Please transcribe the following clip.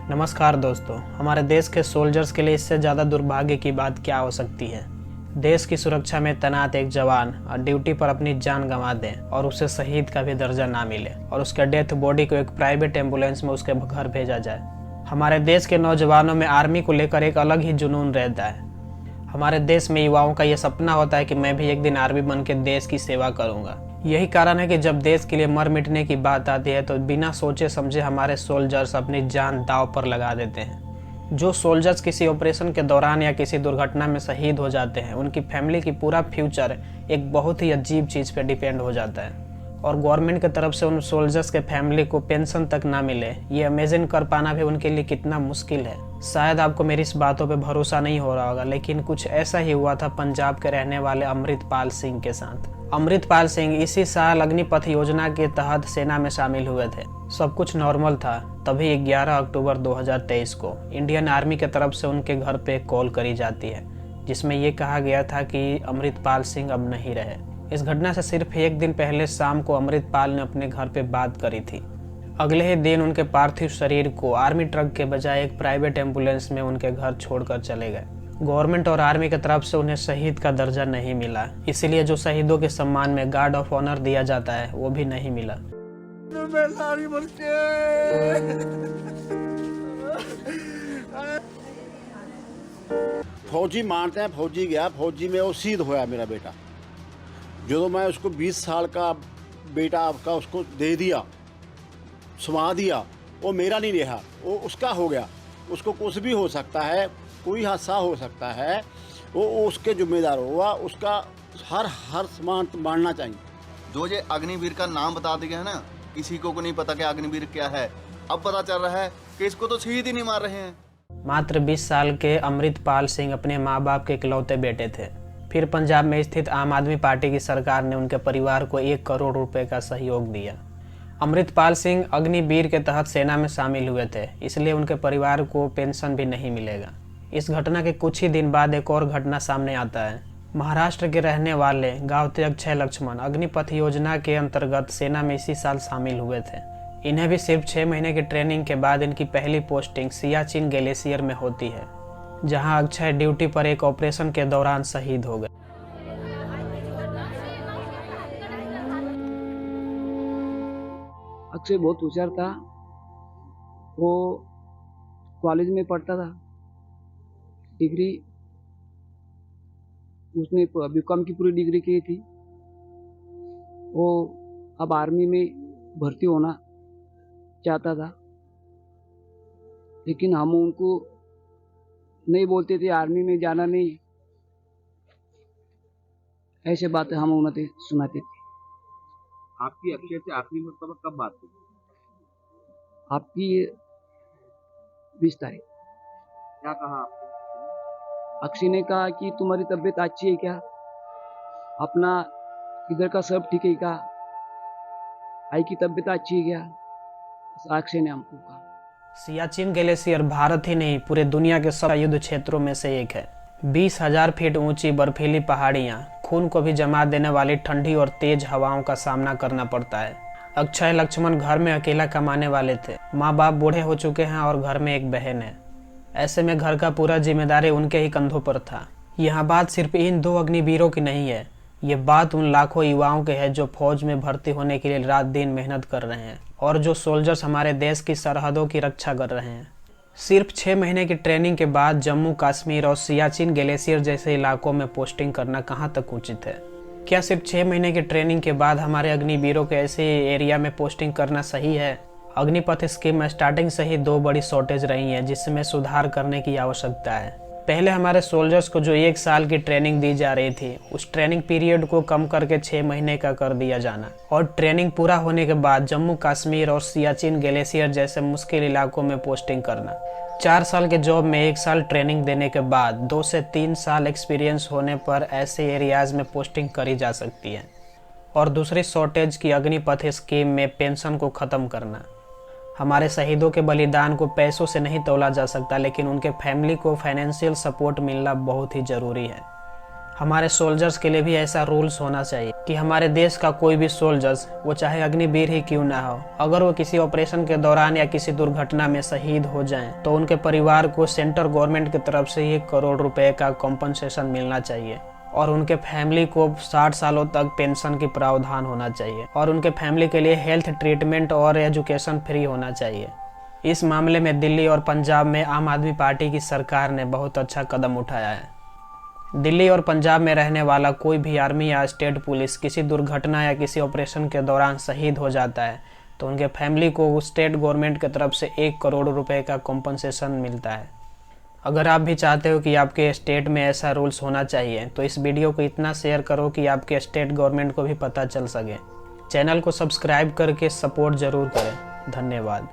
नमस्कार दोस्तों, हमारे देश के सोल्जर्स के लिए इससे ज़्यादा दुर्भाग्य की बात क्या हो सकती है। देश की सुरक्षा में तैनात एक जवान और ड्यूटी पर अपनी जान गंवा दे और उसे शहीद का भी दर्जा ना मिले और उसके डेथ बॉडी को एक प्राइवेट एम्बुलेंस में उसके घर भेजा जाए। हमारे देश के नौजवानों में आर्मी को लेकर एक अलग ही जुनून रहता है। हमारे देश में युवाओं का यह सपना होता है कि मैं भी एक दिन आर्मी बन के देश की सेवा करूंगा। यही कारण है कि जब देश के लिए मर मिटने की बात आती है तो बिना सोचे समझे हमारे सोल्जर्स अपनी जान दांव पर लगा देते हैं। जो सोल्जर्स किसी ऑपरेशन के दौरान या किसी दुर्घटना में शहीद हो जाते हैं, उनकी फैमिली की पूरा फ्यूचर एक बहुत ही अजीब चीज़ पे डिपेंड हो जाता है और गवर्नमेंट की तरफ से उन सोल्जर्स के फैमिली को पेंशन तक ना मिले, ये इमेजिन कर पाना भी उनके लिए कितना मुश्किल है। शायद आपको मेरी इस बातों पे भरोसा नहीं हो रहा होगा, लेकिन कुछ ऐसा ही हुआ था पंजाब के रहने वाले अमृतपाल सिंह के साथ। अमृतपाल सिंह इसी साल अग्निपथ योजना के तहत सेना में शामिल हुए थे। सब कुछ नॉर्मल था, तभी 11 अक्टूबर 2023 को इंडियन आर्मी की तरफ से उनके घर पे कॉल करी जाती है, जिसमें ये कहा गया था कि अमृतपाल सिंह अब नहीं रहे। इस घटना से सिर्फ एक दिन पहले शाम को अमृतपाल ने अपने घर पे बात करी थी। अगले ही दिन उनके पार्थिव शरीर को आर्मी ट्रक के बजाय एक प्राइवेट एम्बुलेंस में उनके घर छोड़कर चले गए। गवर्नमेंट और आर्मी की तरफ से उन्हें शहीद का दर्जा नहीं मिला, इसीलिए जो शहीदों के सम्मान में गार्ड ऑफ ऑनर दिया जाता है वो भी नहीं मिला। फौजी मानते हैं, फौजी गया, फौजी में वो शहीद होया मेरा बेटा। जो मैं उसको 20 साल का बेटा आपका उसको दे दिया, सुमा दिया, वो मेरा नहीं रहा, वो उसका हो गया। उसको कुछ भी हो सकता है, कोई हादसा हो सकता है, वो उसके जिम्मेदार हुआ, उसका हर सामान मानना चाहिए। जो ये अग्निवीर का नाम बता दिया है ना, किसी को नहीं पता कि अग्निवीर क्या है। अब पता चल रहा है कि इसको तो शहीद ही नहीं मार रहे हैं। मात्र 20 साल के अमृतपाल सिंह अपने माँ बाप के इकलौते बेटे थे। फिर पंजाब में स्थित आम आदमी पार्टी की सरकार ने उनके परिवार को 1 करोड़ रुपए का सहयोग दिया। अमृतपाल सिंह अग्निवीर के तहत सेना में शामिल हुए थे, इसलिए उनके परिवार को पेंशन भी नहीं मिलेगा। इस घटना के कुछ ही दिन बाद एक और घटना सामने आता है। महाराष्ट्र के रहने वाले गांव अक्षय लक्ष्मण अग्निपथ योजना के अंतर्गत सेना में इसी साल शामिल हुए थे। इन्हें भी सिर्फ 6 महीने की ट्रेनिंग के बाद इनकी पहली पोस्टिंग सियाचिन ग्लेशियर में होती है, जहां अक्षय ड्यूटी पर एक ऑपरेशन के दौरान शहीद हो गए। अक्षय बहुत होशियार था। वो कॉलेज में पढ़ता था, डिग्री उसने बीकॉम की पूरी डिग्री की थी। वो अब आर्मी में भर्ती होना चाहता था, लेकिन हम उनको नहीं बोलते थे आर्मी में जाना नहीं, ऐसे बातें हम उन्हें सुनाते थे। आपकी अक्षय से आखिरी मरतबा कब बात हुई? आपकी 20 तारीख। क्या कहा आपको? अक्षय ने कहा कि तुम्हारी तबीयत अच्छी है क्या, अपना इधर का सब ठीक है क्या, आई की तबीयत अच्छी है क्या, अक्षय ने हमको कहा। सियाचिन ग्लेशियर भारत ही नहीं पूरे दुनिया के सब युद्ध क्षेत्रों में से एक है। 20,000 फीट ऊंची बर्फीली पहाड़ियां, खून को भी जमा देने वाली ठंडी और तेज हवाओं का सामना करना पड़ता है। अक्षय लक्ष्मण घर में अकेला कमाने वाले थे। माँ बाप बूढ़े हो चुके हैं और घर में एक बहन है। ऐसे में घर का पूरा जिम्मेदारी उनके ही कंधों पर था। यहाँ बात सिर्फ इन 2 अग्निवीरों की नहीं है, ये बात उन लाखों युवाओं के है जो फौज में भर्ती होने के लिए रात दिन मेहनत कर रहे हैं और जो सोल्जर्स हमारे देश की सरहदों की रक्षा कर रहे हैं। सिर्फ 6 महीने की ट्रेनिंग के बाद जम्मू कश्मीर और सियाचिन ग्लेशियर जैसे इलाकों में पोस्टिंग करना कहाँ तक उचित है? क्या सिर्फ 6 महीने की ट्रेनिंग के बाद हमारे अग्निवीरों के ऐसे एरिया में पोस्टिंग करना सही है? अग्निपथ स्कीम में स्टार्टिंग से ही 2 बड़ी शॉर्टेज रही हैं, जिसमें सुधार करने की आवश्यकता है। पहले हमारे सोल्जर्स को जो 1 साल की ट्रेनिंग दी जा रही थी, उस ट्रेनिंग पीरियड को कम करके 6 महीने का कर दिया जाना और ट्रेनिंग पूरा होने के बाद जम्मू कश्मीर और सियाचिन ग्लेशियर जैसे मुश्किल इलाकों में पोस्टिंग करना। 4 साल के जॉब में 1 साल ट्रेनिंग देने के बाद 2 से 3 साल एक्सपीरियंस होने पर ऐसे एरियाज में पोस्टिंग करी जा सकती है। और दूसरी शॉर्टेज की अग्निपथ स्कीम में पेंशन को ख़त्म करना। हमारे शहीदों के बलिदान को पैसों से नहीं तौला जा सकता, लेकिन उनके फैमिली को फाइनेंशियल सपोर्ट मिलना बहुत ही ज़रूरी है। हमारे सोल्जर्स के लिए भी ऐसा रूल्स होना चाहिए कि हमारे देश का कोई भी सोल्जर्स, वो चाहे अग्निवीर ही क्यों ना हो, अगर वो किसी ऑपरेशन के दौरान या किसी दुर्घटना में शहीद हो जाएं, तो उनके परिवार को सेंट्रल गवर्नमेंट की तरफ से 1 करोड़ रुपए का कॉम्पनसेशन मिलना चाहिए और उनके फैमिली को 60 सालों तक पेंशन की प्रावधान होना चाहिए और उनके फैमिली के लिए हेल्थ ट्रीटमेंट और एजुकेशन फ्री होना चाहिए। इस मामले में दिल्ली और पंजाब में आम आदमी पार्टी की सरकार ने बहुत अच्छा कदम उठाया है। दिल्ली और पंजाब में रहने वाला कोई भी आर्मी या स्टेट पुलिस किसी दुर्घटना या किसी ऑपरेशन के दौरान शहीद हो जाता है तो उनके फैमिली को स्टेट गवर्नमेंट की तरफ से 1 करोड़ रुपए का कॉम्पनसेशन मिलता है। अगर आप भी चाहते हो कि आपके स्टेट में ऐसा रूल्स होना चाहिए तो इस वीडियो को इतना शेयर करो कि आपके स्टेट गवर्नमेंट को भी पता चल सके। चैनल को सब्सक्राइब करके सपोर्ट जरूर करें। धन्यवाद।